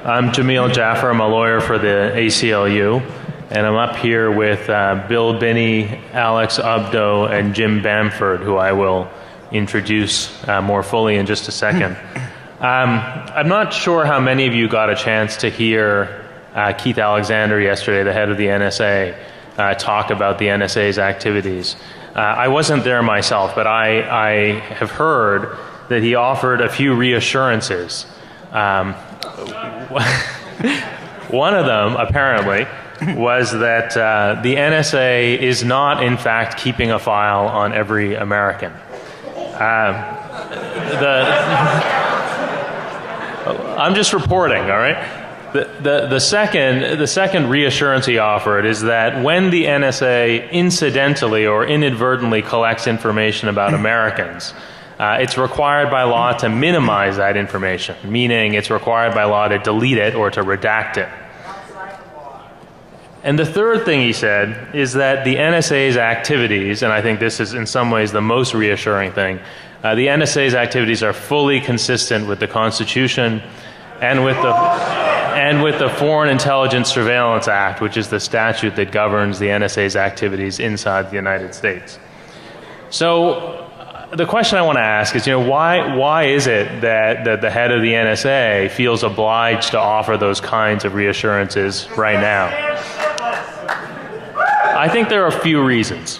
I'm JAMEEL JAFFER. I'm a lawyer for the ACLU, and I'm up here with Bill Binney, Alex ABDO, and Jim BAMFORD, who I will introduce more fully in just a second. I'm not sure how many of you got a chance to hear Keith Alexander yesterday, the head of the NSA, talk about the NSA's activities. I wasn't there myself, but I have heard that he offered a few reassurances. One of them, apparently, was that the NSA is not, in fact, keeping a file on every American. I'm just reporting, all right? The second reassurance he offered is that when the NSA incidentally or inadvertently collects information about Americans, it's required by law to minimize that information, meaning it's required by law to delete it or to redact it. And the third thing he said is that the NSA's activities, and I think this is in some ways the most reassuring thing, the NSA's activities are fully consistent with the Constitution and with the Foreign Intelligence Surveillance Act, which is the statute that governs the NSA's activities inside the United States. So the question I want to ask is, why is it that the head of the NSA feels obliged to offer those kinds of reassurances right now? I think there are a few reasons.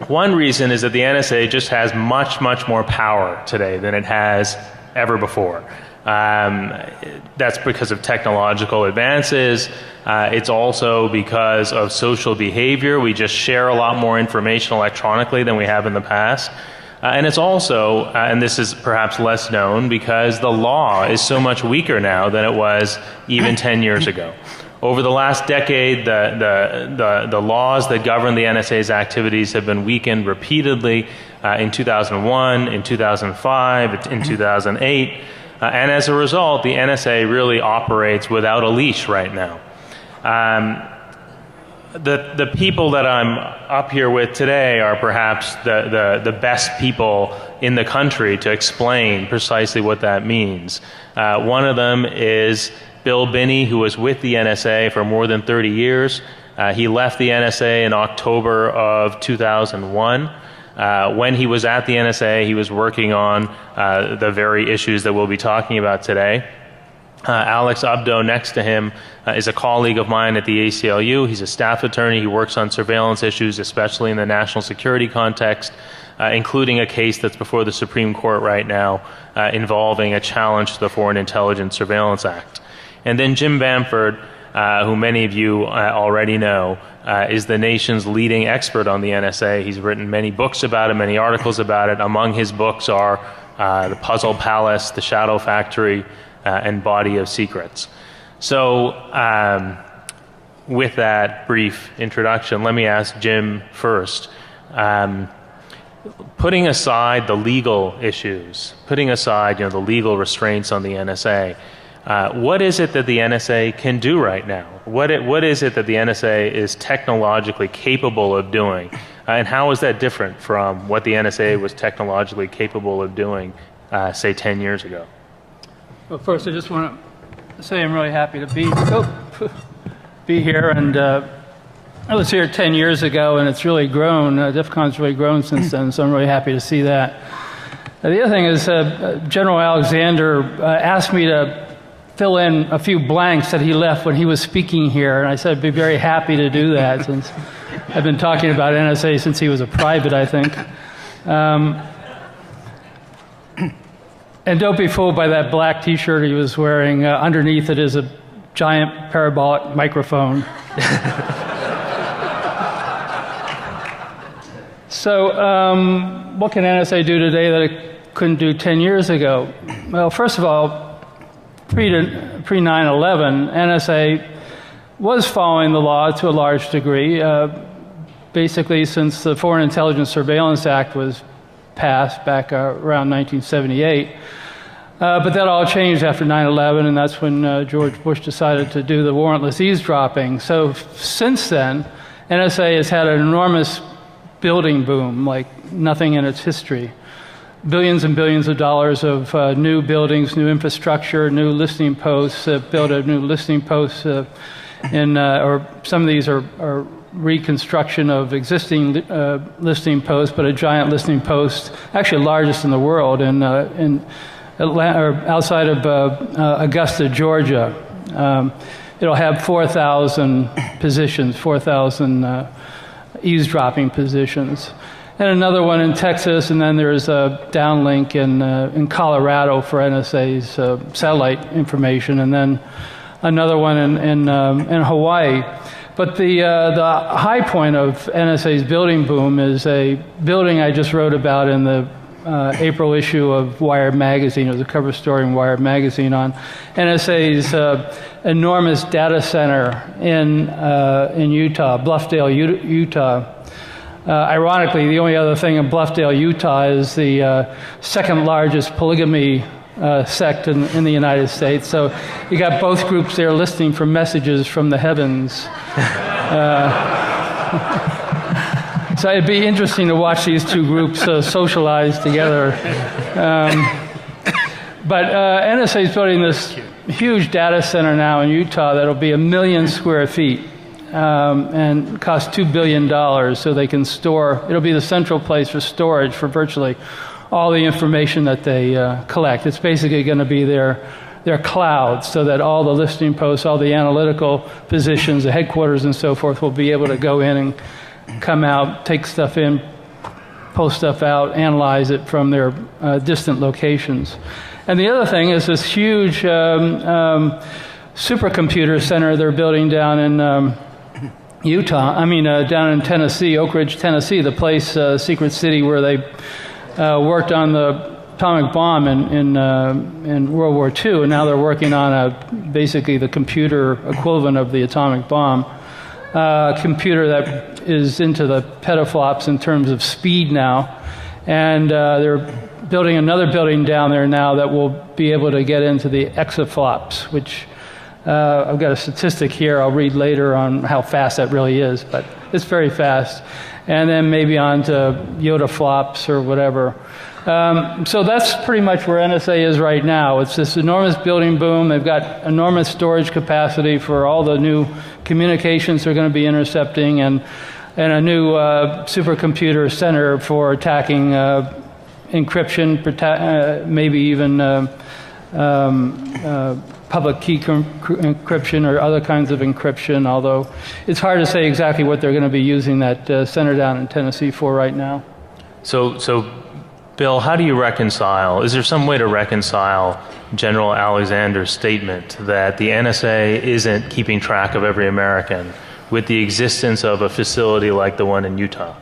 One reason is that the NSA just has much, much more power today than it has ever before. That's because of technological advances. It's also because of social behavior. We just share a lot more information electronically than we have in the past. And it's also, and this is perhaps less known, because the law is so much weaker now than it was even 10 years ago. Over the last decade, the laws that govern the NSA's activities have been weakened repeatedly in 2001, in 2005, in 2008. And as a result, the NSA really operates without a leash right now. The people that I'm up here with today are perhaps the best people in the country to explain precisely what that means. One of them is Bill Binney, who was with the NSA for more than 30 years. He left the NSA in October of 2001. When he was at the NSA, he was working on the very issues that we'll be talking about today. Alex ABDO, next to him, is a colleague of mine at the ACLU. He's a staff attorney. He works on surveillance issues, especially in the national security context, including a case that's before the Supreme Court right now involving a challenge to the Foreign Intelligence Surveillance Act. And then Jim BAMFORD, who many of you already know, is the nation's leading expert on the NSA. He's written many books about it, many articles about it. Among his books are The Puzzle Palace, The Shadow Factory, and Body of Secrets. So with that brief introduction, let me ask Jim first. Putting aside the legal issues, putting aside the legal restraints on the NSA, what is it that the NSA can do right now? What is it that the NSA is technologically capable of doing? And how is that different from what the NSA was technologically capable of doing, say, 10 years ago? Well, first, I just want to say I'm really happy to be here. And I was here 10 years ago, and it's really grown. DEFCON's really grown since then, so I'm really happy to see that. The other thing is General Alexander asked me to fill in a few blanks that he left when he was speaking here, and I said I'd be very happy to do that since I've been talking about NSA since he was a private, I think. And don't be fooled by that black T-shirt he was wearing. Underneath it is a giant parabolic microphone. So what can NSA do today that it couldn't do 10 years ago? Well, first of all, pre-9/11, NSA was following the law to a large degree. Basically, since the Foreign Intelligence Surveillance Act was passed back around 1978. But that all changed after 9/11, and that's when George Bush decided to do the warrantless eavesdropping. So since then, NSA has had an enormous building boom like nothing in its history. billions and billions of dollars of new buildings, new infrastructure, new listing posts, built a new listing posts or some of these are reconstruction of existing listing posts, but a giant listing post, actually largest in the world, in Atlanta, or outside of Augusta, Georgia. It'll have 4,000 positions, 4,000 eavesdropping positions. And another one in Texas, and then there's a downlink in Colorado for NSA's satellite information, and then another one in Hawaii. But the high point of NSA's building boom is a building I just wrote about in the April issue of Wired magazine. It was a cover story in Wired magazine on NSA's enormous data center in Utah, Bluffdale, Utah. Ironically, the only other thing in Bluffdale, Utah is the second largest polygamy sect in the United States. So you got both groups there listening for messages from the heavens. So it'd be interesting to watch these two groups socialize together. But NSA is building this huge data center now in Utah that'll be 1 million square feet and cost $2 billion, so they can store. It'll be the central place for storage for virtually all the information that they collect. It's basically going to be their cloud, so that all the listing posts, all the analytical positions, the headquarters and so forth will be able to go in and come out, take stuff in, post stuff out, analyze it from their distant locations. And the other thing is this huge supercomputer center they're building down in down in Tennessee, Oak Ridge, Tennessee, the place, Secret City, where they worked on the atomic bomb in World War II, and now they're working on basically the computer equivalent of the atomic bomb. Computer that is into the petaflops in terms of speed now, and they're building another building down there now that will be able to get into the exaflops, which I've got a statistic here I'll read later on how fast that really is, but it's very fast. And then maybe on to yotaflops or whatever. So that's pretty much where NSA is right now. It's this enormous building boom. They've got enormous storage capacity for all the new communications they're going to be intercepting, and a new supercomputer center for attacking encryption, maybe even public key encryption or other kinds of encryption, although it's hard to say exactly what they're going to be using that center down in Tennessee for right now. So Bill, how do you reconcile, is there some way to reconcile General Alexander's statement that the NSA isn't keeping track of every American with the existence of a facility like the one in Utah?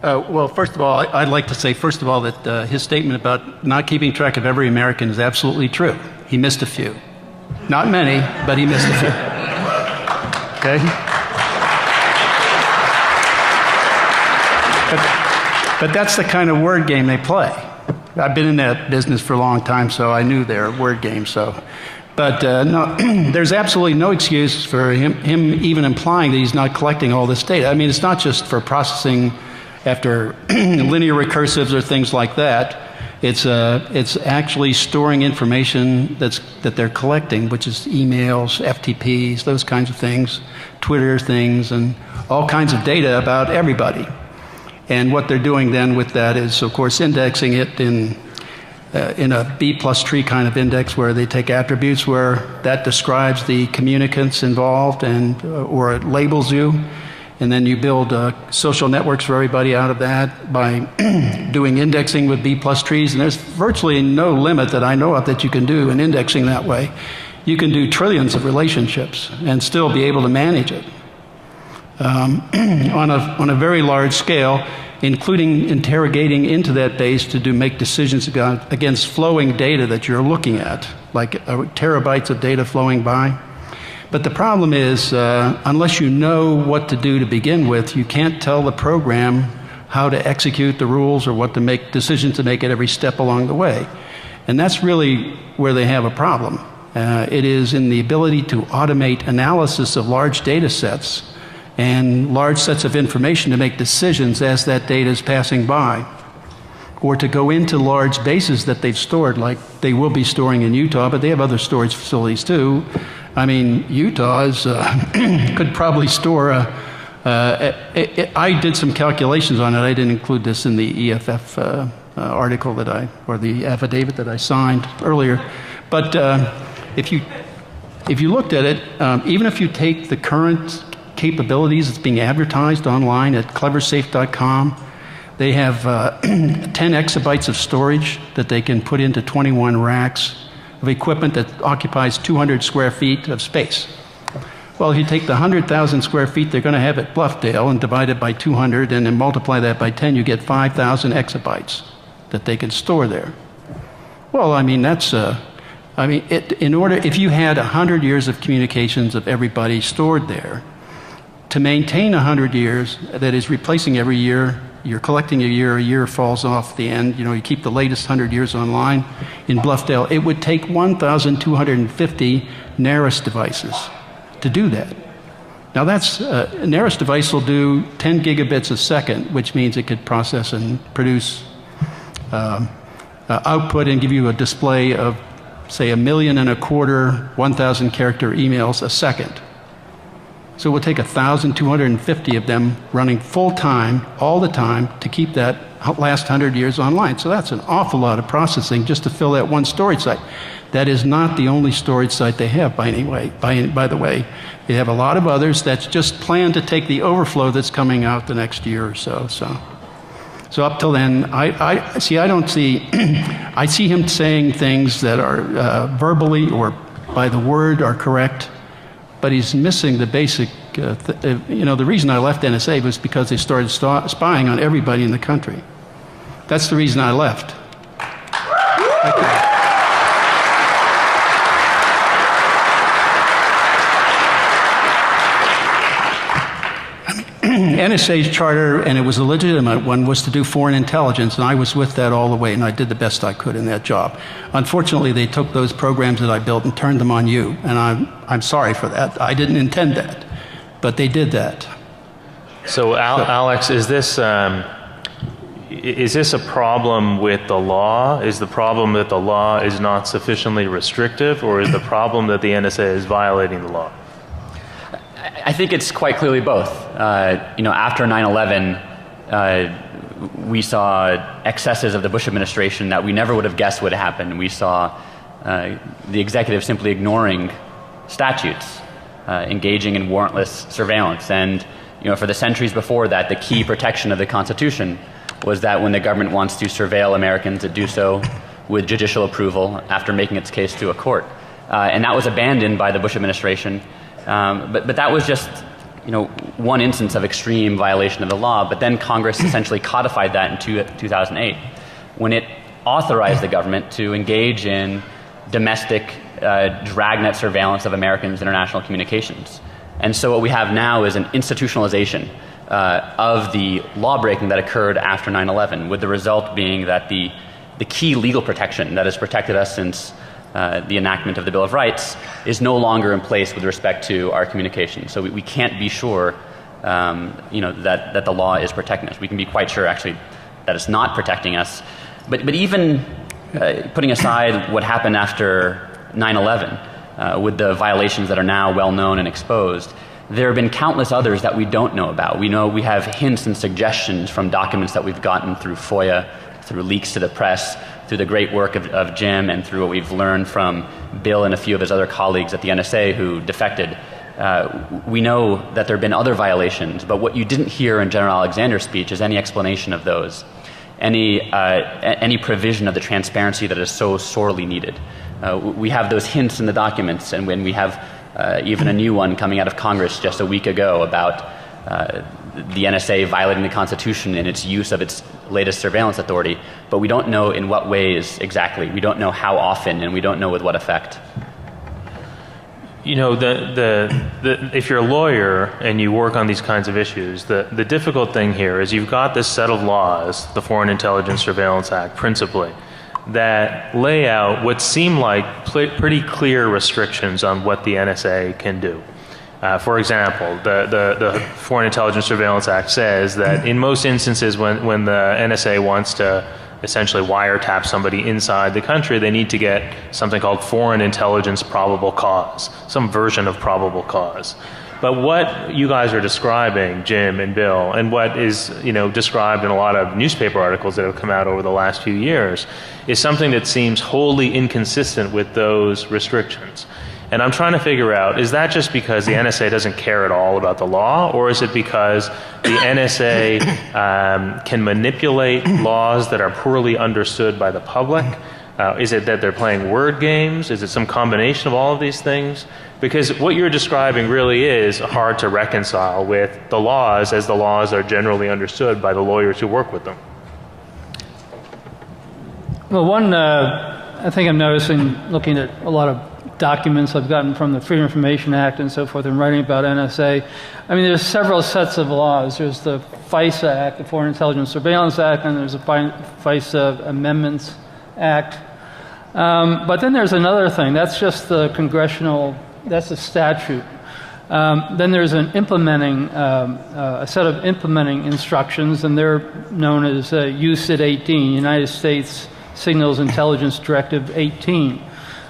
Well, first of all, I'd like to say, first of all, that his statement about not keeping track of every American is absolutely true. He missed a few. Not many, but he missed a few. Okay? But that's the kind of word game they play. I've been in that business for a long time, so I knew their word game. But no, there's absolutely no excuse for him even implying that he's not collecting all this data. I mean, it's not just for processing after linear recursives or things like that. It's actually storing information that they're collecting, which is emails, FTPs, those kinds of things, Twitter things, and all kinds of data about everybody. And what they're doing then with that is, of course, indexing it in a B+ tree kind of index, where they take attributes where that describes the communicants involved or it labels you. And then you build social networks for everybody out of that by doing indexing with B+ trees. And there's virtually no limit that I know of that you can do in indexing that way. You can do trillions of relationships and still be able to manage it on a very large scale, including interrogating into that base to make decisions against flowing data that you're looking at, like terabytes of data flowing by. But the problem is, unless you know what to do to begin with, you can't tell the program how to execute the rules or what to make decisions to make at every step along the way. And that's really where they have a problem. It is in the ability to automate analysis of large data sets and large sets of information to make decisions as that data is passing by. or to go into large bases that they've stored, like they will be storing in Utah, but they have other storage facilities too. I mean, Utah is, could probably store I did some calculations on it. I didn't include this in the EFF article or the affidavit that I signed earlier. But if you looked at it, even if you take the current capabilities that's being advertised online at cleversafe.com, they have 10 exabytes of storage that they can put into 21 racks of equipment that occupies 200 square feet of space. Well, if you take the 100,000 square feet they're going to have at Bluffdale and divide it by 200 and then multiply that by 10, you get 5,000 exabytes that they can store there. Well, I mean, that's, if you had 100 years of communications of everybody stored there, to maintain 100 years, that is replacing every year, you're collecting a year falls off the end, you keep the latest 100 years online in Bluffdale, it would take 1,250 NARIS devices to do that. Now that's, a NARIS device will do 10 gigabits a second, which means it could process and produce output and give you a display of, say, 1.25 million 1,000 character emails a second. So it would take 1,250 of them running full time, all the time, to keep that last 100 years online. So that's an awful lot of processing just to fill that one storage site. That is not the only storage site they have, by the way. They have a lot of others that's just planned to take the overflow that's coming out the next year or so. So up till then, I see him saying things that are verbally or by the word are correct, but he's missing the basic, the reason I left NSA was because they started spying on everybody in the country. That's the reason I left. NSA's charter, and it was a legitimate one, was to do foreign intelligence, and I was with that all the way, and I did the best I could in that job. Unfortunately, they took those programs that I built and turned them on you, and I'm sorry for that. I didn't intend that, but they did that. So, Alex, is this a problem with the law? Is the problem that the law is not sufficiently restrictive, or is the problem that the NSA is violating the law? I think it's quite clearly both. After 9/11, we saw excesses of the Bush administration that we never would have guessed would happen. We saw the executive simply ignoring statutes, engaging in warrantless surveillance. And for the centuries before that, the key protection of the Constitution was that when the government wants to surveil Americans, it do so with judicial approval after making its case to a court. And that was abandoned by the Bush administration. But that was just one instance of extreme violation of the law. But then Congress essentially codified that in 2008 when it authorized the government to engage in domestic dragnet surveillance of Americans' international communications. And so what we have now is an institutionalization of the law-breaking that occurred after 9/11, with the result being that the key legal protection that has protected us since the enactment of the Bill of Rights is no longer in place with respect to our communications. So we can't be sure, that the law is protecting us. We can be quite sure, actually, that it's not protecting us. But even putting aside what happened after 9/11, with the violations that are now well known and exposed, there have been countless others that we don't know about. We know we have hints and suggestions from documents that we've gotten through FOIA, through leaks to the press, through the great work of Jim, and through what we've learned from Bill and a few of his other colleagues at the NSA who defected. We know that there have been other violations, but what you didn't hear in General Alexander's speech is any explanation of those, any provision of the transparency that is so sorely needed. We have those hints in the documents, and when we have even a new one coming out of Congress just a week ago about the NSA violating the Constitution in its use of its latest surveillance authority, but we don't know in what ways exactly. We don't know how often, and we don't know with what effect. If you're a lawyer and you work on these kinds of issues, the difficult thing here is you've got this set of laws, the Foreign Intelligence Surveillance Act principally, that lay out what seem like pretty clear restrictions on what the NSA can do. For example, the Foreign Intelligence Surveillance Act says that in most instances when the NSA wants to essentially wiretap somebody inside the country, they need to get something called foreign intelligence probable cause, some version of probable cause. But what you guys are describing, Jim and Bill, and what is described in a lot of newspaper articles that have come out over the last few years, is something that seems wholly inconsistent with those restrictions. And I'm trying to figure out, is that just because the NSA doesn't care at all about the law, or is it because the NSA can manipulate laws that are poorly understood by the public? Is it that they're playing word games? Is it some combination of all of these things? Because what you're describing really is hard to reconcile with the laws as the laws are generally understood by the lawyers who work with them. Well, one, I think I'm noticing, looking at a lot of documents I've gotten from the Freedom of Information Act and so forth and writing about NSA, I mean, there's several sets of laws. There's the FISA Act, the Foreign Intelligence Surveillance Act, and there's a FISA Amendments Act. But then there's another thing. That's just the congressional, that's a statute. Then there's an implementing, a set of implementing instructions, and they're known as USID 18, United States Signals Intelligence Directive 18,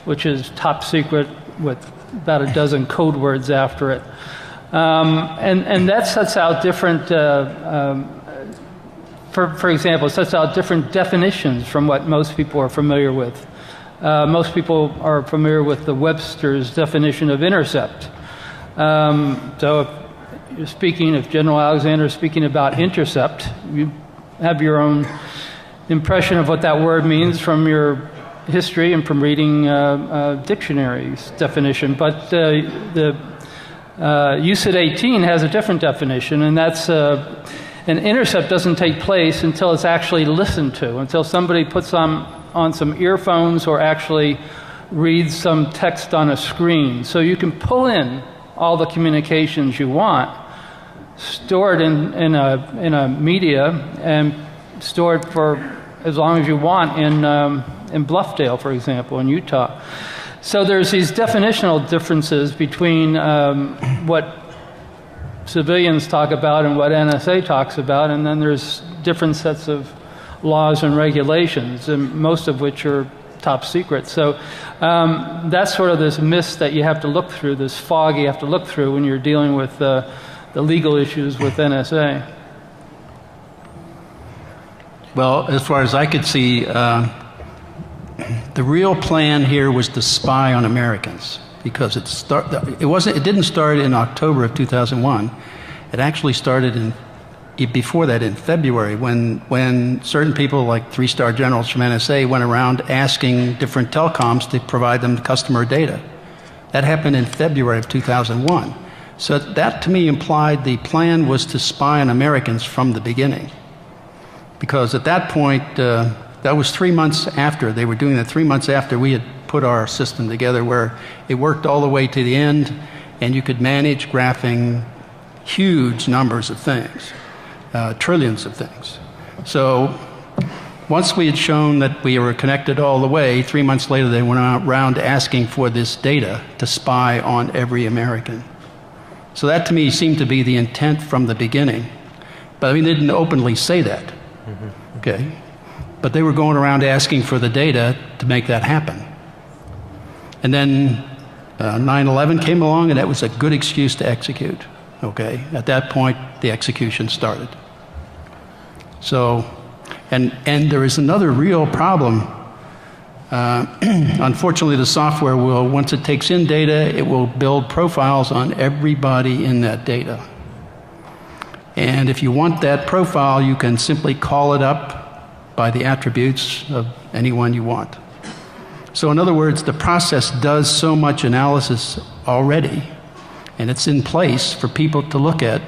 which is top secret with about a dozen code words after it. And that sets out different, for example, it sets out different definitions from what most people are familiar with. Most people are familiar with the Webster's definition of intercept. So if you're speaking, if General Alexander is speaking about intercept, you have your own impression of what that word means from your history and from reading dictionaries definition. But the USID 18 has a different definition, and that's an intercept doesn't take place until it's actually listened to, until somebody puts on some earphones or actually reads some text on a screen. So you can pull in all the communications you want, store it in a media, and store it for as long as you want in Bluffdale, for example, in Utah. So there's these definitional differences between what civilians talk about and what NSA talks about, and then there's different sets of laws and regulations, and most of which are top secret. So that's sort of this mist that you have to look through, this fog you have to look through when you're dealing with the legal issues with NSA. Well, as far as I could see, the real plan here was to spy on Americans, because it didn't start in October of 2001. It actually started before that, in February, when certain people like three-star generals from NSA went around asking different telecoms to provide them customer data. That happened in February of 2001. So that to me implied the plan was to spy on Americans from the beginning. Because at that point, that was 3 months after, they were doing that 3 months after we had put our system together, where it worked all the way to the end, and you could manage graphing huge numbers of things. Trillions of things. So once we had shown that we were connected all the way, 3 months later they went around asking for this data to spy on every American. So that to me seemed to be the intent from the beginning. But I mean, they didn't openly say that. Mm-hmm. Okay? But they were going around asking for the data to make that happen. And then 9/11 came along, and that was a good excuse to execute. Okay, at that point, the execution started. So, and there is another real problem. Unfortunately, the software will, once it takes in data, it will build profiles on everybody in that data. And if you want that profile, you can simply call it up by the attributes of anyone you want. So in other words, the process does so much analysis already, and it's in place for people to look at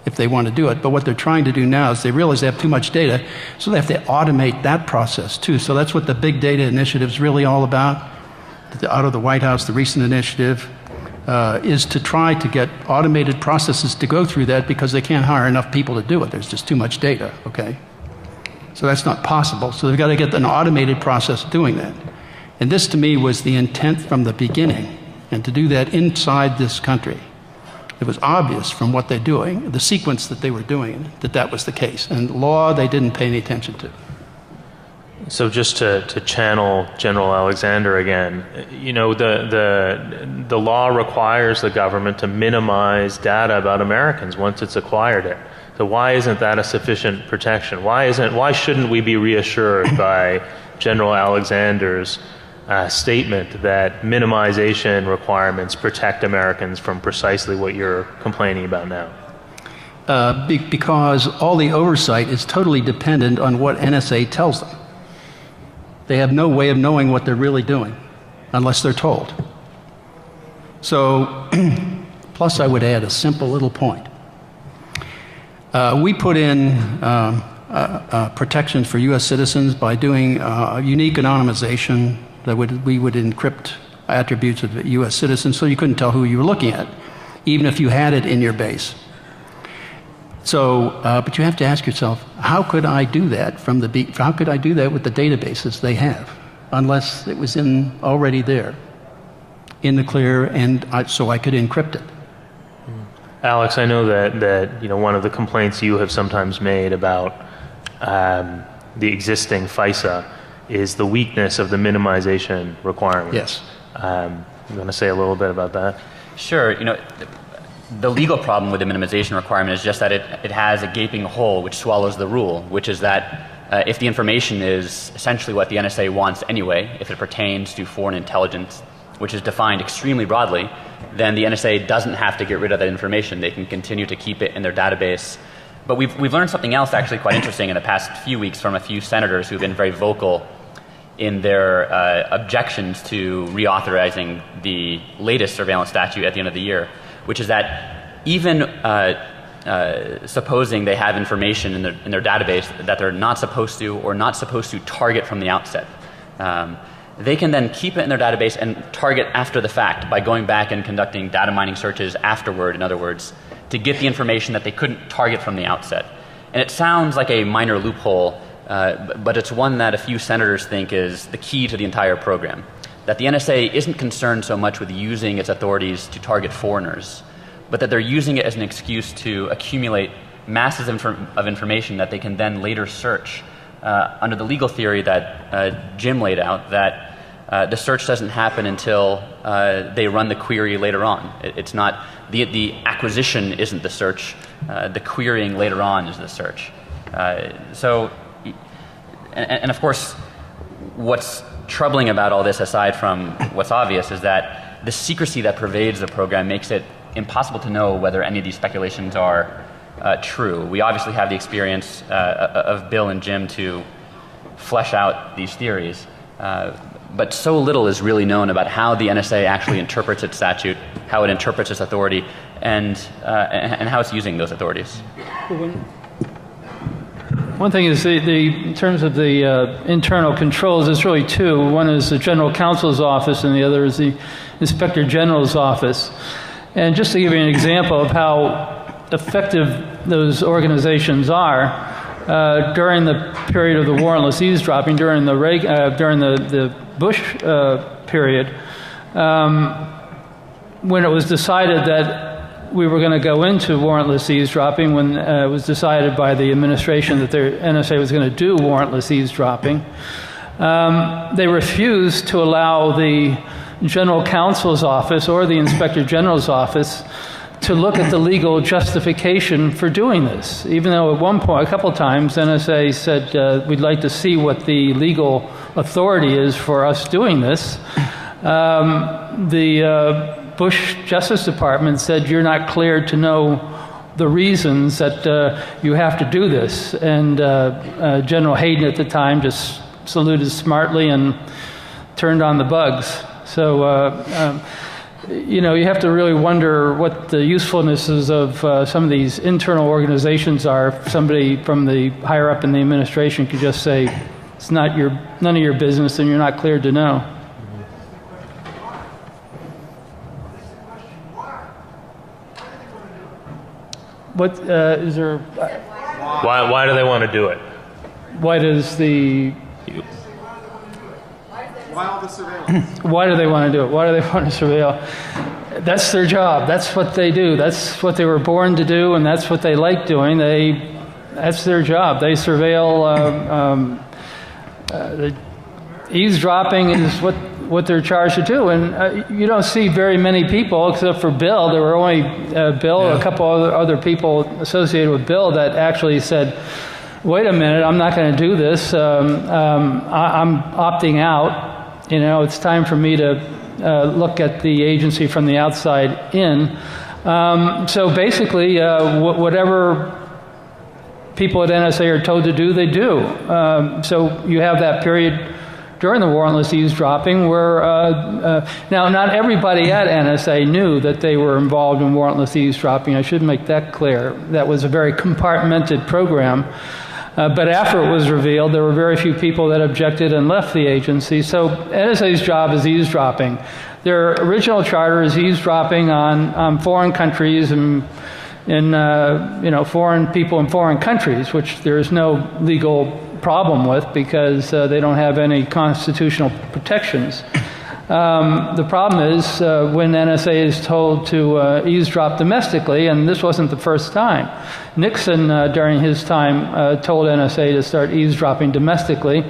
if they want to do it. But what they're trying to do now is they realize they have too much data, so they have to automate that process too. So that's what the big data initiative is really all about. Out of the White House, the recent initiative is to try to get automated processes to go through that, because they can't hire enough people to do it. There's just too much data, okay? So that's not possible. So they've got to get an automated process doing that. And this to me was the intent from the beginning, and to do that inside this country. It was obvious from what they're doing, the sequence that they were doing, that that was the case. And law, they didn't pay any attention to. So just to channel General Alexander again, you know, the law requires the government to minimize data about Americans once it's acquired it. So why isn't that a sufficient protection? Why shouldn't we be reassured by General Alexander's statement that minimization requirements protect Americans from precisely what you're complaining about now? Because all the oversight is totally dependent on what NSA tells them. They have no way of knowing what they're really doing unless they're told. So, plus I would add a simple little point. We put in protections for U.S. citizens by doing unique anonymization that we would encrypt attributes of U.S. citizens so you couldn't tell who you were looking at, even if you had it in your base. So, but you have to ask yourself, how could I do that how could I do that with the databases they have, unless it was already there, in the clear, and so I could encrypt it. Alex, I know that you know, one of the complaints you have sometimes made about the existing FISA is the weakness of the minimization requirements. Yes. You want to say a little bit about that? Sure. You know, the legal problem with the minimization requirement is just that it has a gaping hole which swallows the rule, which is that if the information is essentially what the NSA wants anyway, if it pertains to foreign intelligence, which is defined extremely broadly, then the NSA doesn't have to get rid of that information. They can continue to keep it in their database. But we've learned something else actually quite interesting in the past few weeks from a few senators who've been very vocal in their objections to reauthorizing the latest surveillance statute at the end of the year, which is that even supposing they have information in their database that they're not supposed to or not supposed to target from the outset, they can then keep it in their database and target after the fact by going back and conducting data mining searches afterward, in other words, to get the information that they couldn't target from the outset. And it sounds like a minor loophole, but it's one that a few senators think is the key to the entire program. That the NSA isn't concerned so much with using its authorities to target foreigners, but that they're using it as an excuse to accumulate masses of information that they can then later search under the legal theory that Jim laid out, that the search doesn't happen until they run the query later on. It's not, the acquisition isn't the search, the querying later on is the search. And of course, what's troubling about all this, aside from what's obvious, is that the secrecy that pervades the program makes it impossible to know whether any of these speculations are true. We obviously have the experience of Bill and Jim to flesh out these theories, but so little is really known about how the NSA actually interprets its statute, how it interprets its authority, and how it's using those authorities. One thing is in terms of the internal controls, there's really two. One is the General Counsel's office and the other is the Inspector General's office. And just to give you an example of how effective those organizations are, during the period of the warrantless eavesdropping, during the Bush period, when it was decided that we were going to go into warrantless eavesdropping, when it was decided by the administration that the NSA was going to do warrantless eavesdropping, they refused to allow the General Counsel's office or the Inspector General's office to look at the legal justification for doing this. Even though at one point, a couple times, NSA said, we'd like to see what the legal authority is for us doing this. The Bush Justice Department said, you're not cleared to know the reasons that you have to do this. And General Hayden at the time just saluted smartly and turned on the bugs. So, you know, you have to really wonder what the usefulnesses of some of these internal organizations are. If somebody from the higher up in the administration could just say, it's not none of your business and you're not cleared to know. What is there? Why do they want to do it? Why does the? Why all the surveillance? Why do they want to do it? Why do they want to surveil? That's their job. That's what they do. That's what they were born to do, and that's what they like doing. That's their job. They surveil the eavesdropping is what they're charged to do, and you don't see very many people except for Bill. There were only Bill, a couple other people associated with Bill that actually said, "Wait a minute, I'm not going to do this. I'm opting out. You know, it's time for me to look at the agency from the outside in." So basically, whatever people at NSA are told to do, they do. So you have that period during the warrantless eavesdropping where, now not everybody at NSA knew that they were involved in warrantless eavesdropping. I should make that clear. That was a very compartmented program. But after it was revealed, there were very few people that objected and left the agency. So NSA's job is eavesdropping. Their original charter is eavesdropping on foreign countries and foreign people in foreign countries, which there is no legal problem with because they don't have any constitutional protections. The problem is when NSA is told to eavesdrop domestically, and this wasn't the first time. Nixon, during his time, told NSA to start eavesdropping domestically,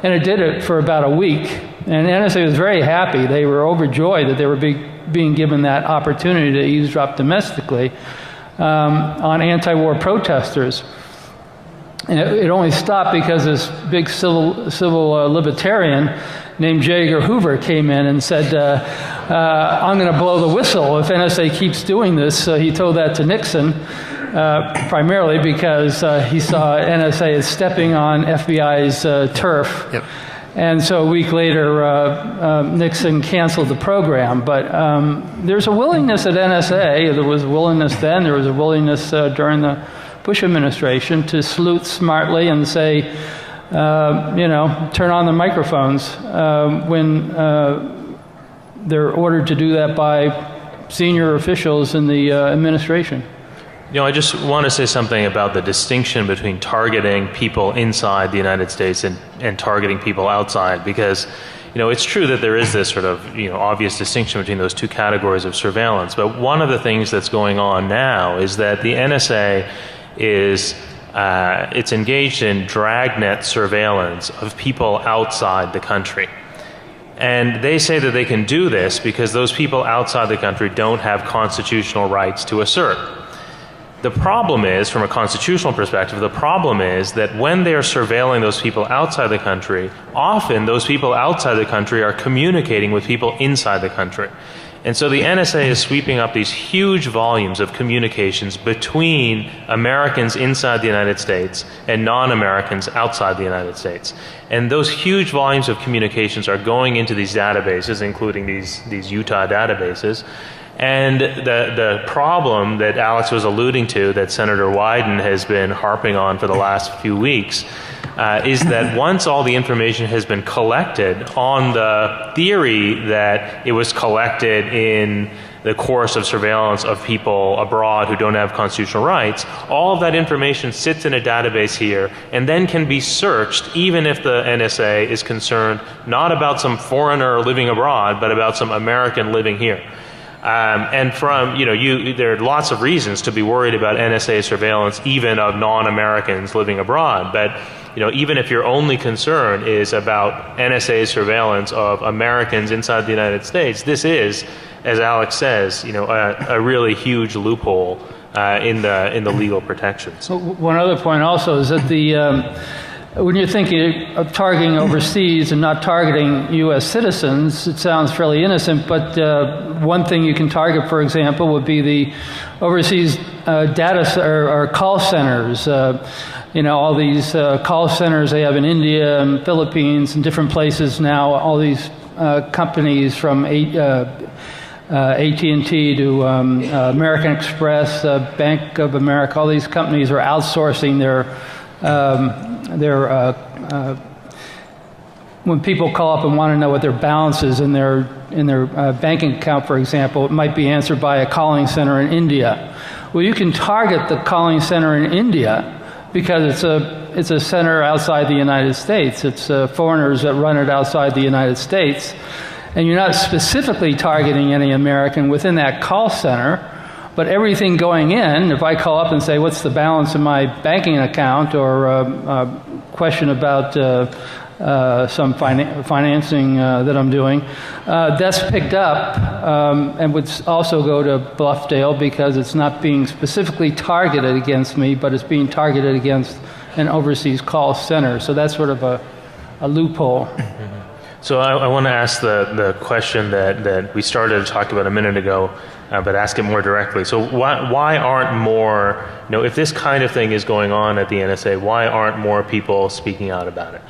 and it did it for about a week. And NSA was very happy. They were overjoyed that they were being given that opportunity to eavesdrop domestically on anti-war protesters. And it only stopped because this big civil libertarian named J. Edgar Hoover came in and said, I'm going to blow the whistle if NSA keeps doing this. He told that to Nixon, primarily because he saw NSA as stepping on FBI's turf. Yep. And so a week later, Nixon canceled the program. But there's a willingness at NSA. There was a willingness then. There was a willingness during the Bush administration to salute smartly and say, turn on the microphones when they're ordered to do that by senior officials in the administration. You know, I just want to say something about the distinction between targeting people inside the United States and targeting people outside, because, it's true that there is this sort of, obvious distinction between those two categories of surveillance. But one of the things that's going on now is that the NSA is it's engaged in dragnet surveillance of people outside the country. And they say that they can do this because those people outside the country don't have constitutional rights to assert. The problem is, from a constitutional perspective, the problem is that when they are surveilling those people outside the country, often those people outside the country are communicating with people inside the country. And so the NSA is sweeping up these huge volumes of communications between Americans inside the United States and non-Americans outside the United States. And those huge volumes of communications are going into these databases, including these Utah databases. And the problem that Alex was alluding to, that Senator Wyden has been harping on for the last few weeks, is that once all the information has been collected on the theory that it was collected in the course of surveillance of people abroad who don't have constitutional rights, all of that information sits in a database here and then can be searched even if the NSA is concerned not about some foreigner living abroad, but about some American living here. And from, there are lots of reasons to be worried about NSA surveillance even of non-Americans living abroad. But, even if your only concern is about NSA surveillance of Americans inside the United States, this is, as Alex says, a really huge loophole in the legal protections. So one other point also is that when you're thinking of targeting overseas and not targeting U.S. citizens, it sounds fairly innocent, but one thing you can target, for example, would be the overseas data or call centers. All these call centers they have in India and Philippines and different places now, all these companies from AT&T to American Express, Bank of America, all these companies are outsourcing when people call up and want to know what their balance is in their banking account, for example, it might be answered by a calling center in India. Well, you can target the calling center in India because it's a center outside the United States. It's foreigners that run it outside the United States, and you're not specifically targeting any American within that call center. But everything going in, if I call up and say, what's the balance in my banking account, or a question about some financing that I'm doing. That's picked up and would also go to Bluffdale because it's not being specifically targeted against me, but it's being targeted against an overseas call center. So that's sort of a loophole. So I want to ask the question that we started to talk about a minute ago, but ask it more directly. So why aren't more, if this kind of thing is going on at the NSA, why aren't more people speaking out about it?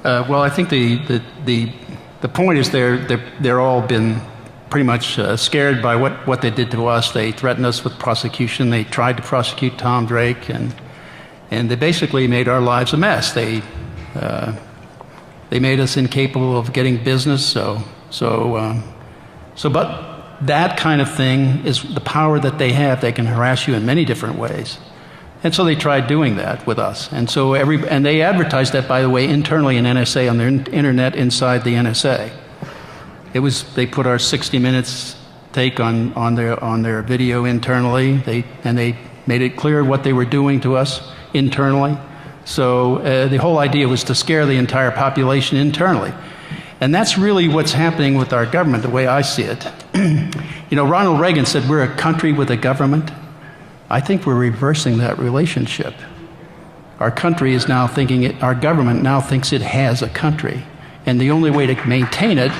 Well, I think the point is they're all been pretty much scared by what they did to us. They threatened us with prosecution. They tried to prosecute Tom Drake, and they basically made our lives a mess. They made us incapable of getting business. But that kind of thing is the power that they have. They can harass you in many different ways. And so they tried doing that with us. And so and they advertised that, by the way, internally in NSA on their internet inside the NSA. They put our 60 Minutes take on their video internally. And they made it clear what they were doing to us internally. So the whole idea was to scare the entire population internally. And that's really what's happening with our government, the way I see it. Ronald Reagan said we're a country with a government. I think we're reversing that relationship. Our country is now thinking our government now thinks it has a country. And the only way to maintain it,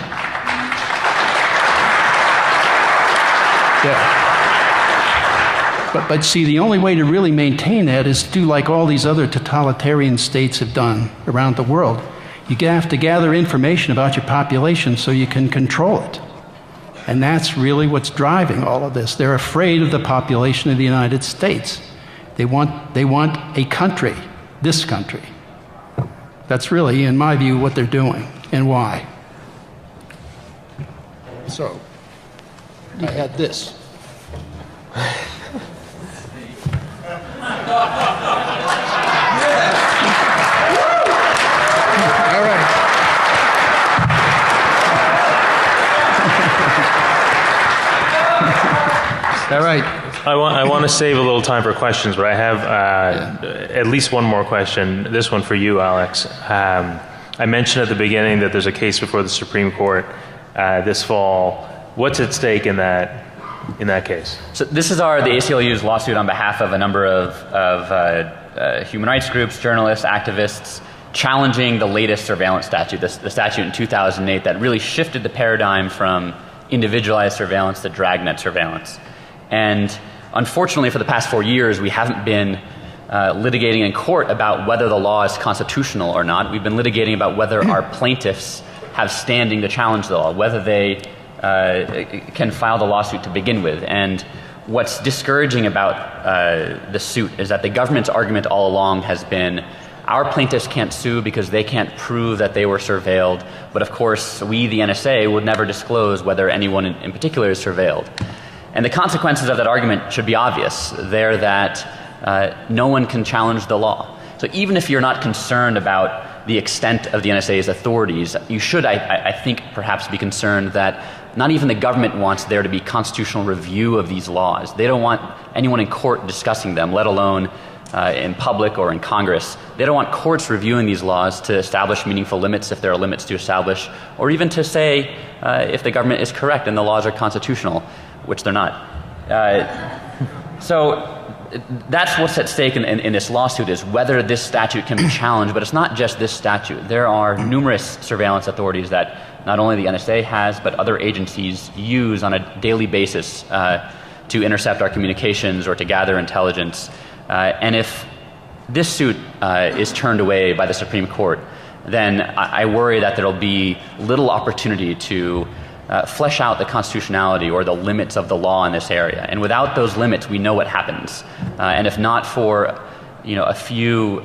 But see, the only way to really maintain that is to do like all these other totalitarian states have done around the world. You have to gather information about your population so you can control it. And that's really what's driving all of this. They're afraid of the population of the United States. They want a country, this country. That's really, in my view, what they're doing and why. So, I had this. All right. All right. I want to save a little time for questions, but I have at least one more question. This one for you, Alex. I mentioned at the beginning that there's a case before the Supreme Court this fall. What's at stake in that case? So this is the ACLU's lawsuit on behalf of a number of human rights groups, journalists, activists, challenging the latest surveillance statute, the statute in 2008 that really shifted the paradigm from individualized surveillance to dragnet surveillance. And unfortunately, for the past 4 years, we haven't been litigating in court about whether the law is constitutional or not. We've been litigating about whether our plaintiffs have standing to challenge the law, whether they can file the lawsuit to begin with. And what's discouraging about the suit is that the government's argument all along has been our plaintiffs can't sue because they can't prove that they were surveilled, but of course we, the NSA, would never disclose whether anyone in particular is surveilled. And the consequences of that argument should be obvious. They're that no one can challenge the law. So even if you're not concerned about the extent of the NSA's authorities, you should, I think, perhaps be concerned that not even the government wants there to be constitutional review of these laws. They don't want anyone in court discussing them, let alone in public or in Congress. They don't want courts reviewing these laws to establish meaningful limits if there are limits to establish, or even to say if the government is correct and the laws are constitutional, which they're not. So that's what's at stake in this lawsuit, is whether this statute can be challenged. But it's not just this statute. There are numerous surveillance authorities that not only the NSA has, but other agencies use on a daily basis to intercept our communications or to gather intelligence. And if this suit is turned away by the Supreme Court, then I worry that there will be little opportunity to flesh out the constitutionality or the limits of the law in this area. And without those limits, we know what happens. And if not for a few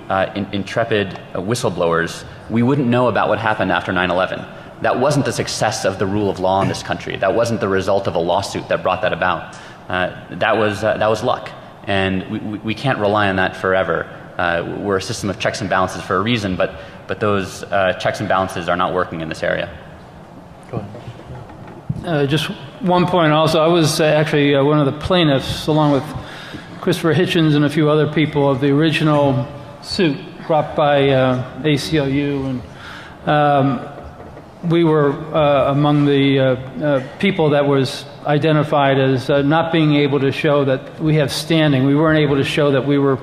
intrepid whistleblowers, we wouldn't know about what happened after 9/11. That wasn't the success of the rule of law in this country. That wasn't the result of a lawsuit that brought that about. That was luck. And we can't rely on that forever. We're a system of checks and balances for a reason, but those checks and balances are not working in this area. Go ahead. Just one point also. I was actually one of the plaintiffs, along with Christopher Hitchens and a few other people, of the original suit brought by ACLU, and we were among the people that was identified as not being able to show that we have standing. We weren't able to show that we were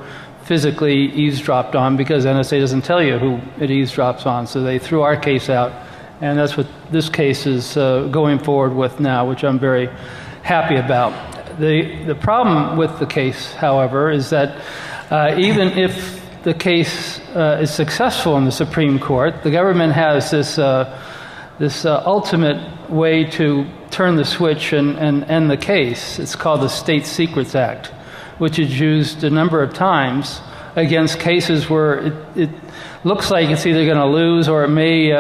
physically eavesdropped on because NSA doesn't tell you who it eavesdrops on, so they threw our case out, and that's what this case is going forward with now, which I'm very happy about. The problem with the case, however, is that even if the case is successful in the Supreme Court, the government has this ultimate way to turn the switch and end the case. It's called the State Secrets Act, which is used a number of times against cases where it looks like it's either going to lose or it may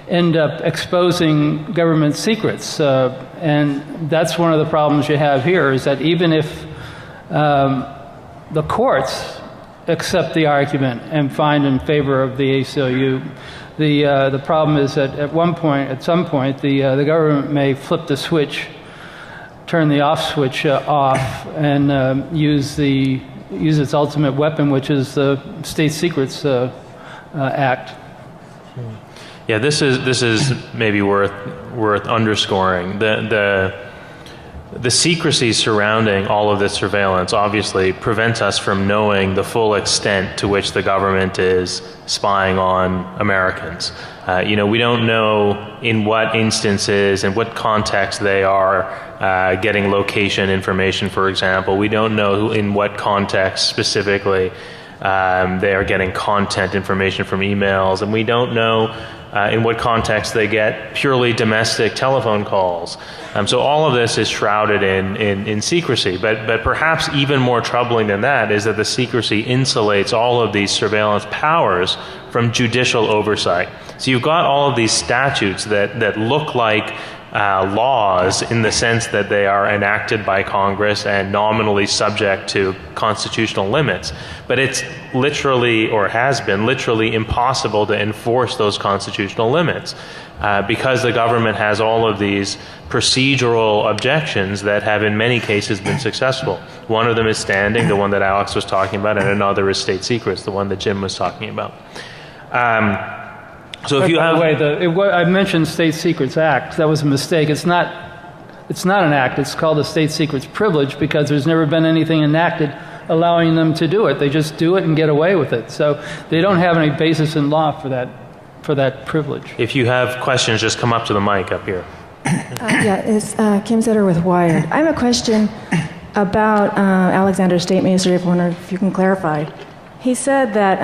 end up exposing government secrets. And that's one of the problems you have here, is that even if the courts accept the argument and find in favor of the ACLU, the problem is that at some point, the government may flip the switch, turn the off switch off, and use its ultimate weapon, which is the State Secrets Act. Yeah, this is maybe worth underscoring. The secrecy surrounding all of this surveillance obviously prevents us from knowing the full extent to which the government is spying on Americans. We don't know in what instances and what context they are getting location information, for example. We don't know in what context specifically they are getting content information from emails, and we don't know in what context they get purely domestic telephone calls. So all of this is shrouded in secrecy. But perhaps even more troubling than that is that the secrecy insulates all of these surveillance powers from judicial oversight. So you've got all of these statutes that look like laws in the sense that they are enacted by Congress and nominally subject to constitutional limits. But it's literally, or has been literally, impossible to enforce those constitutional limits because the government has all of these procedural objections that have in many cases been successful. One of them is standing, the one that Alex was talking about, and another is state secrets, the one that Jim was talking about. So if you have, by the way, I mentioned State Secrets Act. That was a mistake. It's not an act. It's called the State Secrets Privilege because there's never been anything enacted allowing them to do it. They just do it and get away with it. So they don't have any basis in law for that privilege. If you have questions, just come up to the mic up here. It's Kim Zetter with Wired. I have a question about Alexander's statement yesterday. I wonder if you can clarify. He said that.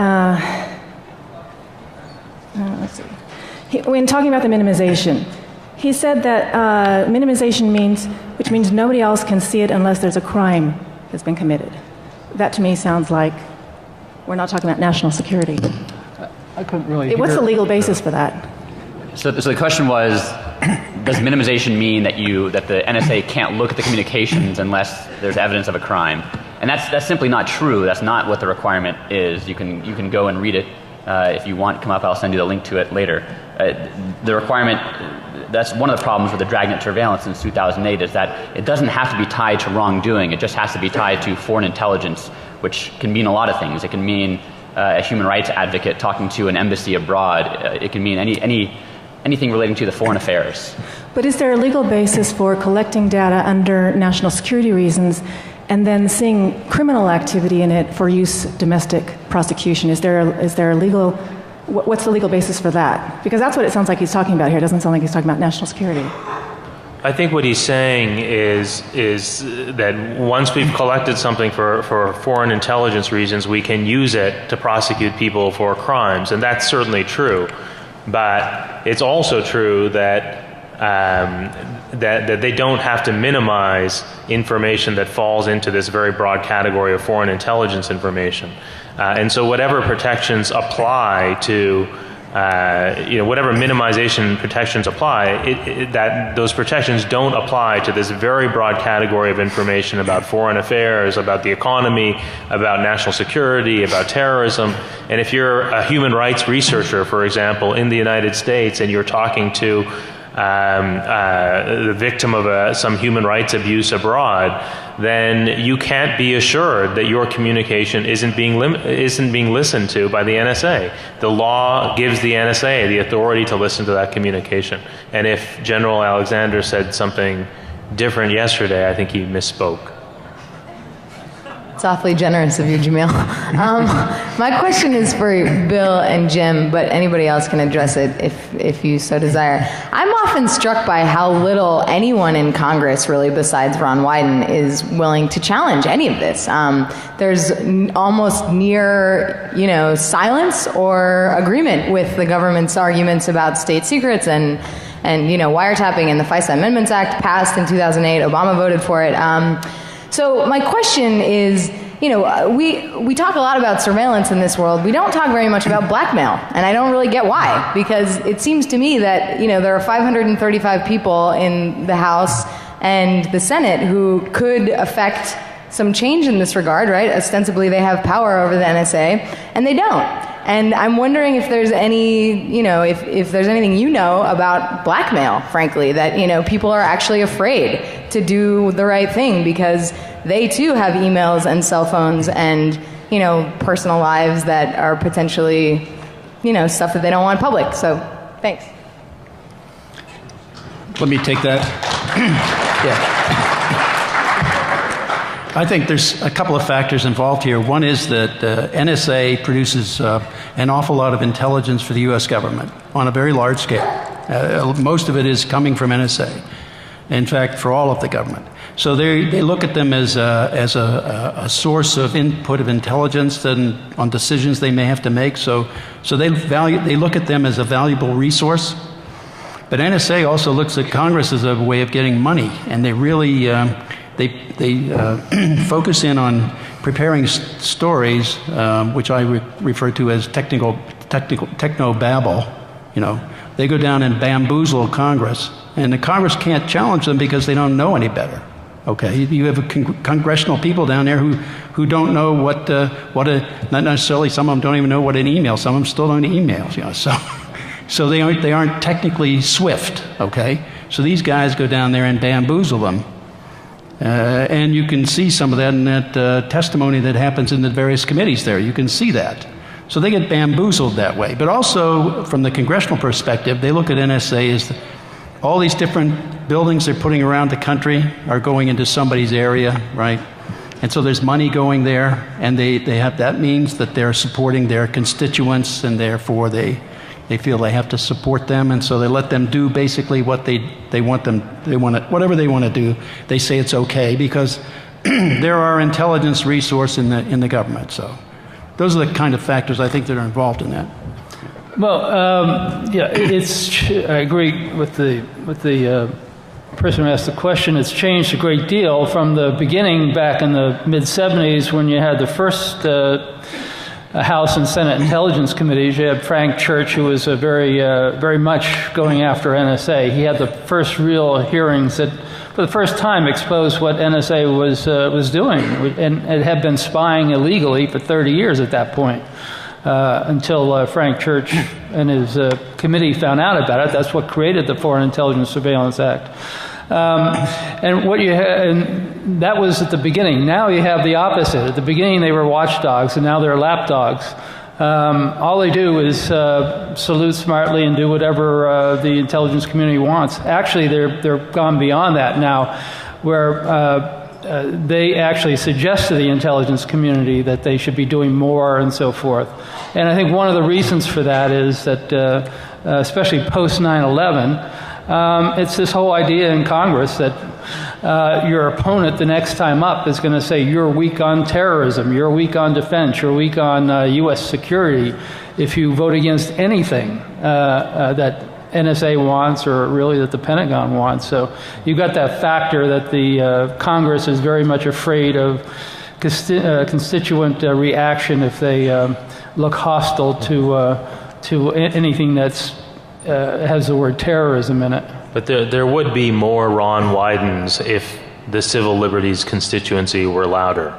Let's see. When talking about the minimization, he said that minimization which means nobody else can see it unless there's a crime that's been committed. That to me sounds like we're not talking about national security. I couldn't really hear. What's the legal basis for that? So the question was, does minimization mean that the NSA can't look at the communications unless there's evidence of a crime? And that's simply not true. That's not what the requirement is. You can go and read it. If you want, come up, I'll send you the link to it later. The requirement, that's one of the problems with the dragnet surveillance since 2008, is that it doesn't have to be tied to wrongdoing. It just has to be tied to foreign intelligence, which can mean a lot of things. It can mean a human rights advocate talking to an embassy abroad. It can mean anything relating to the foreign affairs. But is there a legal basis for collecting data under national security reasons and then seeing criminal activity in it for use domestic prosecution? Is there a legal, what's the legal basis for that? Because that's what it sounds like he's talking about here. It doesn't sound like he's talking about national security. I think what he's saying is that once we've collected something for foreign intelligence reasons, we can use it to prosecute people for crimes, and that's certainly true. But it's also true that that they don't have to minimize information that falls into this very broad category of foreign intelligence information. And so whatever protections apply to, whatever minimization protections apply, that those protections don't apply to this very broad category of information about foreign affairs, about the economy, about national security, about terrorism. And if you're a human rights researcher, for example, in the United States, and you're talking to the victim of some human rights abuse abroad, then you can't be assured that your communication isn't being listened to by the NSA. The law gives the NSA the authority to listen to that communication. And if General Alexander said something different yesterday, I think he misspoke. It's awfully generous of you, JAMEEL. My question is for Bill and Jim, but anybody else can address it if you so desire. I'm often struck by how little anyone in Congress, really, besides Ron Wyden, is willing to challenge any of this. There's almost near, silence or agreement with the government's arguments about state secrets and wiretapping, and the FISA Amendments Act passed in 2008. Obama voted for it. So my question is, we talk a lot about surveillance in this world. We don't talk very much about blackmail, and I don't really get why, because it seems to me that, there are 535 people in the House and the Senate who could affect some change in this regard, right? Ostensibly they have power over the NSA, and they don't. And I'm wondering if there's any, if there's anything about blackmail, frankly, that, people are actually afraid to do the right thing because they too have emails and cell phones and, personal lives that are potentially, stuff that they don't want public. So, thanks. Let me take that. Yeah. I think there's a couple of factors involved here. One is that NSA produces an awful lot of intelligence for the U.S. government on a very large scale. Most of it is coming from NSA. In fact, for all of the government. So they look at them as a source of input of intelligence on decisions they may have to make. So they look at them as a valuable resource. But NSA also looks at Congress as a way of getting money, and they really they focus in on preparing stories, which I refer to as techno babble. They go down and bamboozle Congress, and the Congress can't challenge them because they don't know any better. Okay, you have congressional people down there who don't know what not necessarily, some of them don't even know what an email. Some of them still don't email. So they aren't technically swift. Okay, so these guys go down there and bamboozle them. And you can see some of that in that testimony that happens in the various committees there. You can see that. So they get bamboozled that way. But also, from the congressional perspective, they look at NSA as all these different buildings they're putting around the country are going into somebody's area, right? And so there's money going there, and that means that they're supporting their constituents, and therefore they feel they have to support them, and so they let them do basically what whatever they want to do. They say it's okay because they're our intelligence resource in the government. So those are the kind of factors I think that are involved in that. Well, I agree with the person who asked the question. It's changed a great deal from the beginning back in the mid-'70s when you had the first House and Senate Intelligence Committees. You had Frank Church, who was very much going after NSA. He had the first real hearings that, for the first time, exposed what NSA was doing, and it had been spying illegally for 30 years at that point, until Frank Church and his committee found out about it. That's what created the Foreign Intelligence Surveillance Act. And that was at the beginning. Now you have the opposite. At the beginning they were watchdogs, and now they're lapdogs. All they do is salute smartly and do whatever the intelligence community wants. Actually, they're gone beyond that now, where they actually suggest to the intelligence community that they should be doing more and so forth. And I think one of the reasons for that is that, especially post 9/11, it's this whole idea in Congress that your opponent the next time up is going to say you're weak on terrorism, you're weak on defense, you're weak on U.S. security if you vote against anything that NSA wants or really that the Pentagon wants. So you've got that factor that the Congress is very much afraid of constituent reaction if they look hostile to anything that's has the word terrorism in it. But there would be more Ron Wydens if the civil liberties constituency were louder.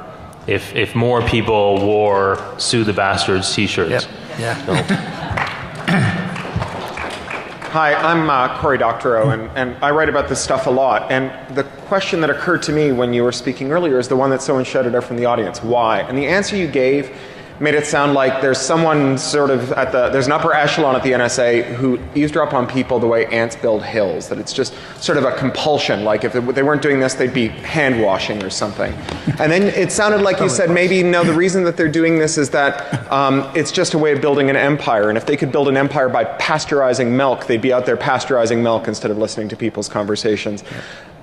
If more people wore "Sue the Bastards" T-shirts. Yep. Yeah. Hi, I'm Cory Doctorow, and I write about this stuff a lot. And the question that occurred to me when you were speaking earlier is the one that someone shouted out from the audience. Why? And the answer you gave made it sound like there's someone sort of there's an upper echelon at the NSA who eavesdrop on people the way ants build hills, that it's just sort of a compulsion, like if they weren't doing this, they'd be hand washing or something. And then it sounded like you said maybe, no, the reason that they're doing this is that it's just a way of building an empire, and if they could build an empire by pasteurizing milk, they'd be out there pasteurizing milk instead of listening to people's conversations.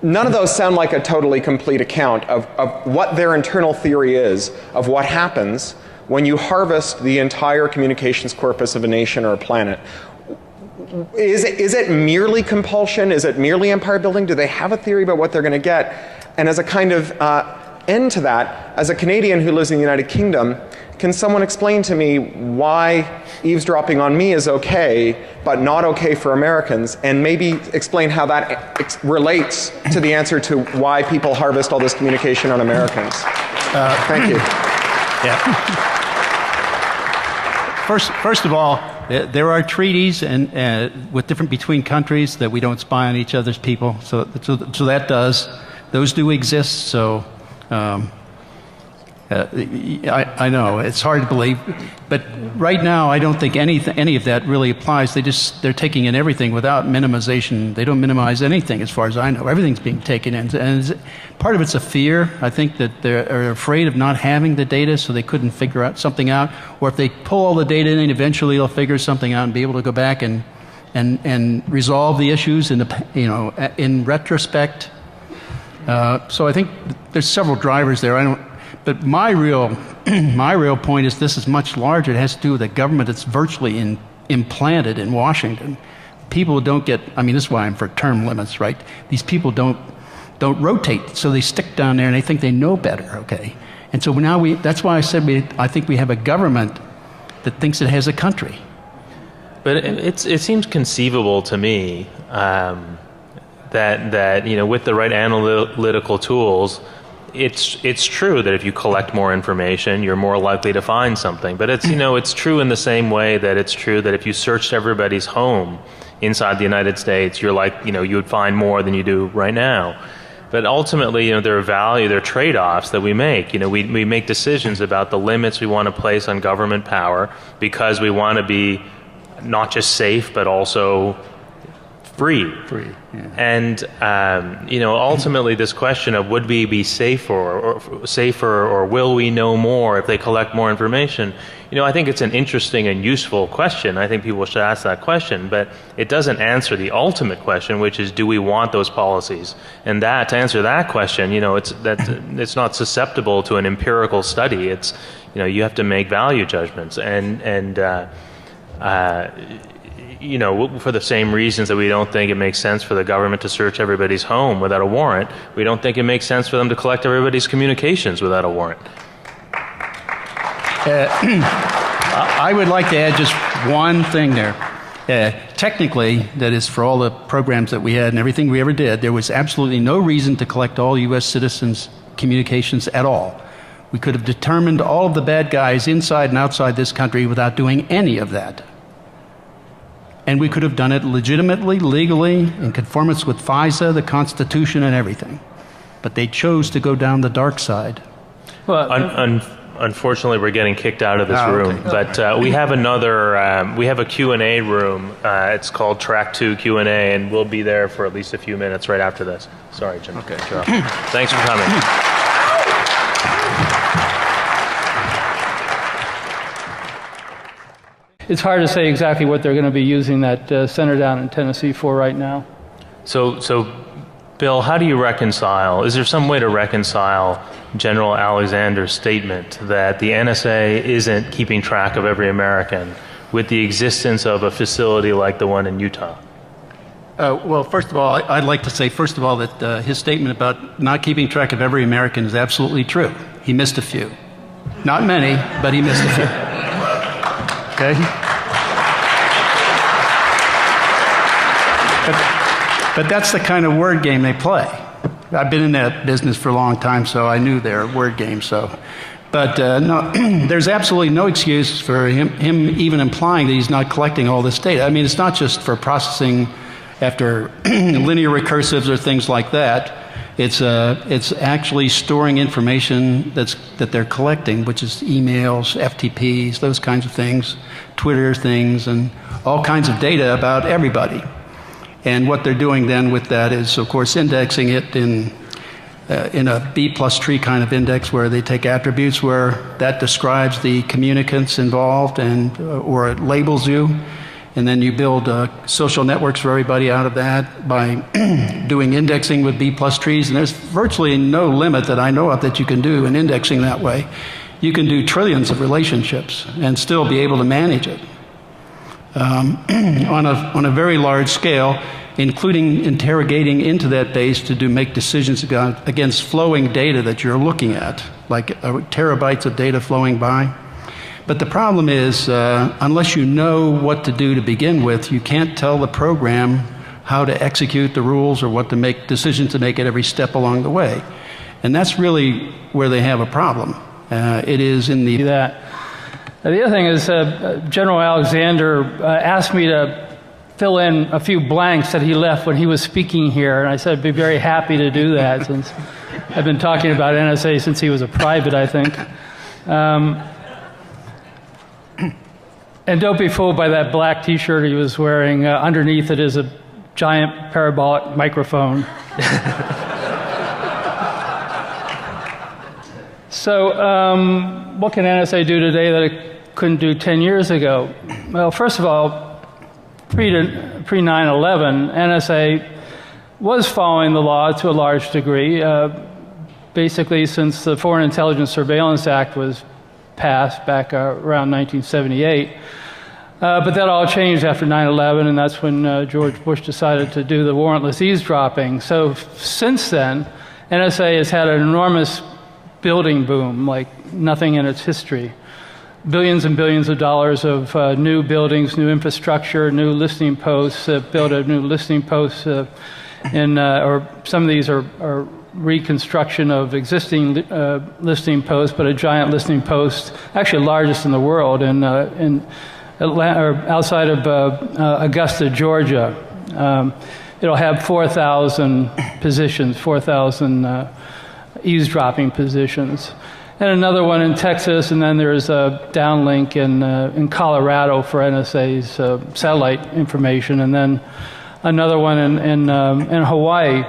None of those sound like a totally complete account of what their internal theory is of what happens when you harvest the entire communications corpus of a nation or a planet. Is it merely compulsion? Is it merely empire building? Do they have a theory about what they're going to get? And as a kind of end to that, as a Canadian who lives in the United Kingdom, can someone explain to me why eavesdropping on me is okay, but not okay for Americans, and maybe explain how that relates to the answer to why people harvest all this communication on Americans? Thank you. Yeah. First of all, there are treaties with different between countries that we don't spy on each other's people. So that does. Those do exist. So I know it's hard to believe, but right now I don't think any of that really applies. They're taking in everything without minimization. They don't minimize anything, as far as I know. Everything's being taken in, and part of it's a fear. I think that they're afraid of not having the data, so they couldn't figure out something out. Or if they pull all the data in, eventually they'll figure something out and be able to go back and resolve the issues in retrospect. So I think there's several drivers there. But my real point is this is much larger. It has to do with a government that's virtually implanted in Washington. People don't get, this is why I'm for term limits, right? These people don't rotate, so they stick down there and they think they know better, okay? And so now that's why I said I think we have a government that thinks it has a country. But it seems conceivable to me that with the right analytical tools, it's true that if you collect more information, you're more likely to find something. But it's true in the same way that it's true that if you searched everybody's home inside the United States, you would find more than you do right now. But ultimately, there are trade-offs that we make. We make decisions about the limits we want to place on government power because we want to be not just safe but also free. Yeah. And ultimately, this question of would we be safer or will we know more if they collect more information? I think it's an interesting and useful question. I think people should ask that question, but it doesn't answer the ultimate question, which is, do we want those policies? And to answer that question, it's not susceptible to an empirical study. It's you have to make value judgments for the same reasons that we don't think it makes sense for the government to search everybody's home without a warrant, we don't think it makes sense for them to collect everybody's communications without a warrant. I would like to add just one thing there. Technically, that is, for all the programs that we had and everything we ever did, there was absolutely no reason to collect all U.S. citizens' communications at all. We could have determined all of the bad guys inside and outside this country without doing any of that. And we could have done it legitimately, legally, in conformance with FISA, the Constitution, and everything. But they chose to go down the dark side. Well, unfortunately, we're getting kicked out of this room. Okay. But we have we have a Q&A room. It's called Track 2 Q&A, and we'll be there for at least a few minutes right after this. Sorry, Jim. Okay. Sure. Thanks for coming. it's hard to say exactly what they're going to be using that center down in Tennessee for right now. So, Bill, how do you reconcile? Is there some way to reconcile General Alexander's statement that the NSA isn't keeping track of every American with the existence of a facility like the one in Utah? Well, first of all, I'd like to say, first of all, that his statement about not keeping track of every American is absolutely true. He missed a few. Not many, but he missed a few. Okay? But that's the kind of word game they play. I've been in that business for a long time, so I knew their word game. But no, there's absolutely no excuse for him even implying that he's not collecting all this data. I mean, it's not just for processing after linear recursives or things like that. It's actually storing information that they're collecting, which is emails, FTPs, those kinds of things, Twitter things, and all kinds of data about everybody. And what they're doing then with that is, of course, indexing it in a B+ tree kind of index where they take attributes where that describes the communicants involved and or it labels you. And then you build social networks for everybody out of that by doing indexing with B+ trees. And there's virtually no limit that I know of that you can do in indexing that way. You can do trillions of relationships and still be able to manage it on a very large scale, including interrogating into that base to make decisions against flowing data that you're looking at, like terabytes of data flowing by. But the problem is, unless you know what to do to begin with, you can't tell the program how to execute the rules or what to make decisions to make at every step along the way. And that's really where they have a problem. It is in the... The other thing is General Alexander asked me to fill in a few blanks that he left when he was speaking here, and I said I'd be very happy to do that since I've been talking about NSA since he was a private, I think. And don't be fooled by that black T-shirt he was wearing. Underneath it is a giant parabolic microphone. So what can NSA do today that it couldn't do 10 years ago? Well, first of all, pre-9/11, NSA was following the law to a large degree. Basically, since the Foreign Intelligence Surveillance Act was passed back around 1978. But that all changed after 9/11, and that's when George Bush decided to do the warrantless eavesdropping. So since then, NSA has had an enormous building boom like nothing in its history. Billions and billions of dollars of new buildings, new infrastructure, new listening posts, built a new listening post or some of these are reconstruction of existing listening posts, but a giant listening post, actually largest in the world, in Atlanta, or outside of Augusta, Georgia. It'll have 4,000 positions, 4,000 eavesdropping positions. And another one in Texas, and then there's a downlink in Colorado for NSA's satellite information, and then another one in Hawaii.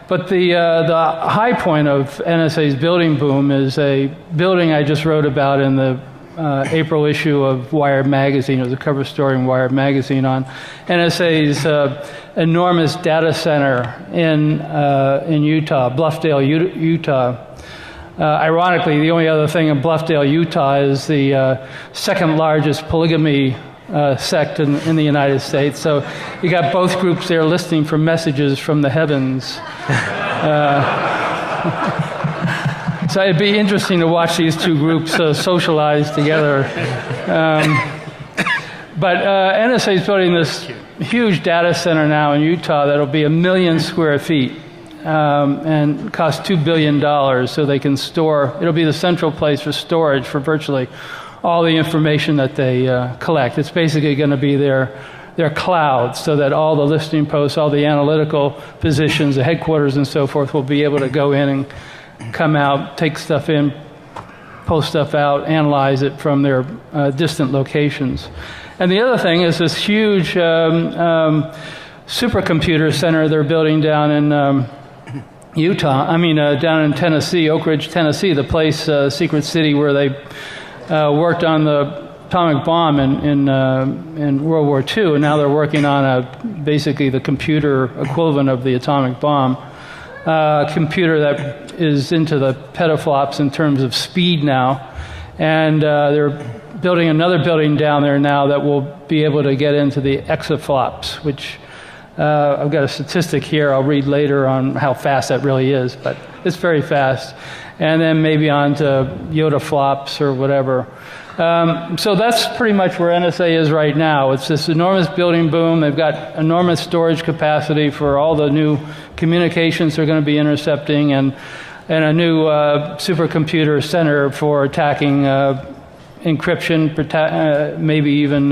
But the high point of NSA's building boom is a building I just wrote about in the April issue of Wired magazine. It was a cover story in Wired magazine on NSA's enormous data center in Utah, Bluffdale, Utah. Ironically, the only other thing in Bluffdale, Utah is the second largest polygamy sect in the United States. So you got both groups there listening for messages from the heavens. So it'd be interesting to watch these two groups socialize together. But NSA is building this huge data center now in Utah that'll be 1 million square feet and cost $2 billion, so they can store. It'll be the central place for storage for virtually all the information that they collect. It's basically going to be their cloud, so that all the listening posts, all the analytical positions, the headquarters and so forth will be able to go in and come out, take stuff in, post stuff out, analyze it from their distant locations. And the other thing is this huge supercomputer center they're building down in down in Tennessee, Oak Ridge, Tennessee, the place, Secret City, where they worked on the atomic bomb in World War II, and now they're working on basically the computer equivalent of the atomic bomb. Computer that is into the petaflops in terms of speed now, and they're building another building down there now that will be able to get into the exaflops, which I've got a statistic here I'll read later on how fast that really is, but it's very fast. And then maybe on to yotaflops or whatever. So that's pretty much where NSA is right now. It's this enormous building boom. They've got enormous storage capacity for all the new communications they're going to be intercepting, and and a new supercomputer center for attacking encryption, maybe even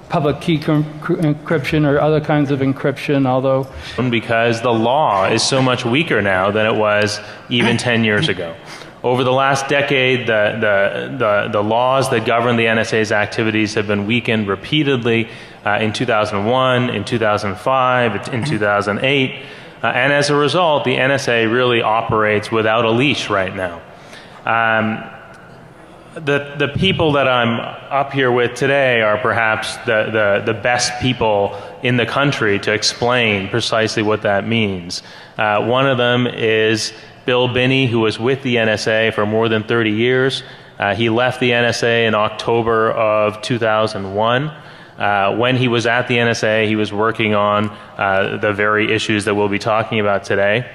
public key encryption or other kinds of encryption, although... Because the law is so much weaker now than it was even 10 years ago. Over the last decade, the laws that govern the NSA's activities have been weakened repeatedly in 2001, in 2005, in 2008, and as a result, the NSA really operates without a leash right now. The people that I'm up here with today are perhaps the best people in the country to explain precisely what that means. One of them is Bill Binney, who was with the NSA for more than 30 years. He left the NSA in October of 2001. When he was at the NSA, he was working on the very issues that we'll be talking about today.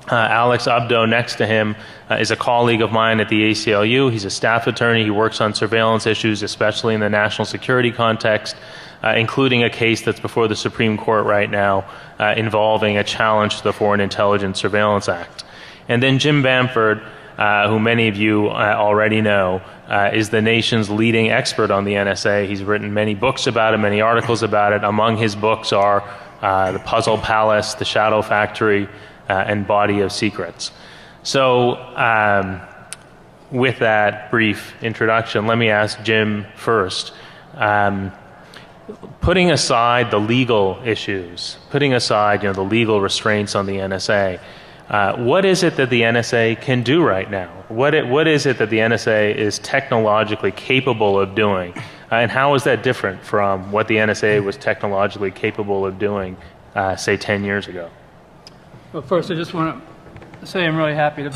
Alex ABDO, next to him, is a colleague of mine at the ACLU. He's a staff attorney. He works on surveillance issues, especially in the national security context, including a case that's before the Supreme Court right now involving a challenge to the Foreign Intelligence Surveillance Act. And then Jim Bamford, who many of you already know, is the nation's leading expert on the NSA. He's written many books about it, many articles about it. Among his books are The Puzzle Palace, The Shadow Factory, and Body of Secrets. So with that brief introduction, let me ask Jim first. Putting aside the legal issues, putting aside the legal restraints on the NSA, what is it that the NSA can do right now? What is it that the NSA is technologically capable of doing? And how is that different from what the NSA was technologically capable of doing, say, 10 years ago? Well, first, I just want to say I'm really happy to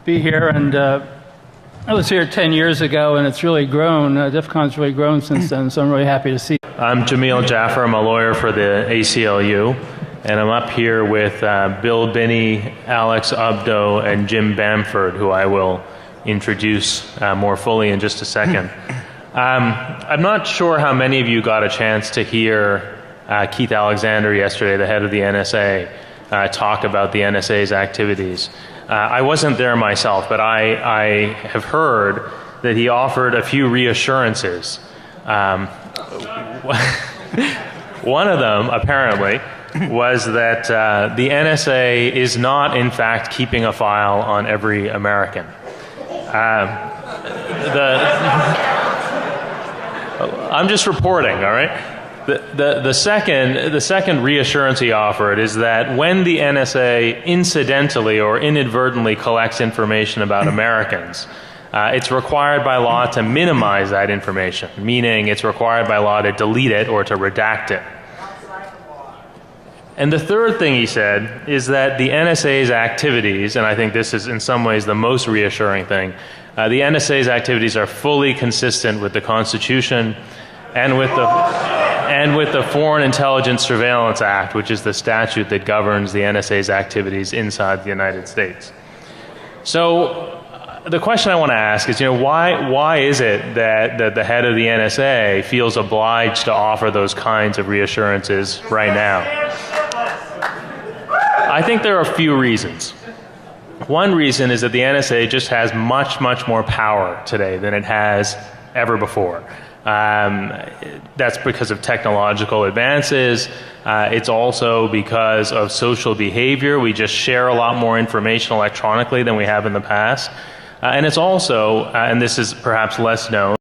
be here. And I was here 10 years ago, and it's really grown. DEFCON's really grown since then, so I'm really happy to see. I'm JAMEEL JAFFER. I'm a lawyer for the ACLU, and I'm up here with Bill Binney, Alex ABDO, and Jim Bamford, who I will introduce more fully in just a second. I'm not sure how many of you got a chance to hear Keith Alexander yesterday, the head of the NSA, talk about the NSA's activities. I wasn't there myself, but I have heard that he offered a few reassurances. One of them, apparently, was that the NSA is not, in fact, keeping a file on every American. I'm just reporting, all right? The second reassurance he offered is that when the NSA incidentally or inadvertently collects information about Americans, it's required by law to minimize that information, meaning it's required by law to delete it or to redact it. And the third thing he said is that the NSA's activities, and I think this is in some ways the most reassuring thing, the NSA's activities are fully consistent with the Constitution and with the Foreign Intelligence Surveillance Act, which is the statute that governs the NSA's activities inside the United States. So the question I want to ask is, why is it that the head of the NSA feels obliged to offer those kinds of reassurances right now? I think there are a few reasons. One reason is that the NSA just has much, much more power today than it has ever before. That's because of technological advances. It's also because of social behavior. We just share a lot more information electronically than we have in the past. And it's also, and this is perhaps less known,